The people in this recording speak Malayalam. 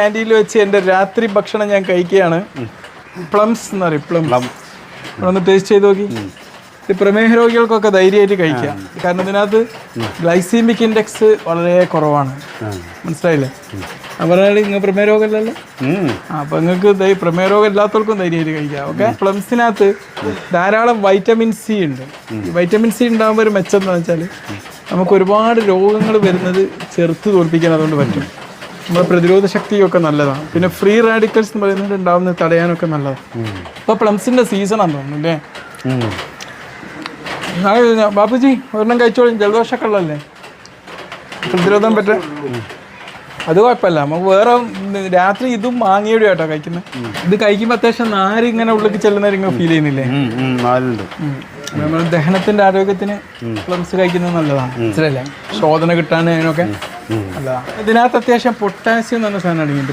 ക്യാൻറ്റീനിൽ വെച്ച് എൻ്റെ രാത്രി ഭക്ഷണം ഞാൻ കഴിക്കുകയാണ്. പ്ലംസ് എന്ന് പറയും, പ്ലം. ഒന്ന് ടേസ്റ്റ് ചെയ്ത് നോക്കി. ഇത് പ്രമേഹ രോഗികൾക്കൊക്കെ ധൈര്യമായിട്ട് കഴിക്കാം. കാരണം ഇതിനകത്ത് ഗ്ലൈസീമിക് ഇൻഡെക്സ് വളരെ കുറവാണ്. മനസ്സിലായില്ലേ? പറഞ്ഞാൽ നിങ്ങൾ പ്രമേഹ രോഗമല്ലല്ലോ. അപ്പോൾ നിങ്ങൾക്ക് പ്രമേഹ രോഗം ഇല്ലാത്തവർക്കും ധൈര്യമായിട്ട് കഴിക്കാം. ഓക്കെ. പ്ലംസിനകത്ത് ധാരാളം വൈറ്റമിൻ സി ഉണ്ട്. ഈ വൈറ്റമിൻ സി ഉണ്ടാകുമ്പോൾ ഒരു മെച്ചം എന്ന് വെച്ചാൽ നമുക്ക് ഒരുപാട് രോഗങ്ങൾ വരുന്നത് ചെറുത്ത് തോൽപ്പിക്കാൻ അതുകൊണ്ട് പറ്റും. നമ്മുടെ പ്രതിരോധ ശക്തിയൊക്കെ നല്ലതാണ്. പിന്നെ ഫ്രീ റാഡിക്കൽസ് എന്ന് പറയുന്നത് ഉണ്ടാവുന്നത് തടയാനൊക്കെ നല്ലതാണ്. ഇപ്പോൾ പ്ലംസിൻ്റെ സീസണാന്ന് തോന്നുന്നു അല്ലേ? ബാപ്പുജി ഒരെണ്ണം കഴിച്ചോളൂ. ജലദോഷമൊക്കെ ഉള്ളതല്ലേ, പ്രതിരോധം പറ്റും. അത് കുഴപ്പമില്ല. നമുക്ക് വേറെ രാത്രി ഇതും മാങ്ങയുടെ കേട്ടോ കഴിക്കുന്നത്. ഇത് കഴിക്കുമ്പോൾ അത്യാവശ്യം നാര് ഇങ്ങനെ ഉള്ളിലേക്ക് ചെല്ലുന്നവരിങ്ങനെ ഫീൽ ചെയ്യുന്നില്ലേ? നമ്മൾ ദഹനത്തിന്റെ ആരോഗ്യത്തിന് പ്ലംസ് കഴിക്കുന്നത് നല്ലതാണ്. മനസ്സിലല്ലേ? ശോധന കിട്ടാൻ അതിനൊക്കെ നല്ലതാണ്. ഇതിനകത്ത് അത്യാവശ്യം പൊട്ടാസ്യം എന്ന് പറഞ്ഞ സാധനം അടങ്ങിയിട്ടുണ്ട്.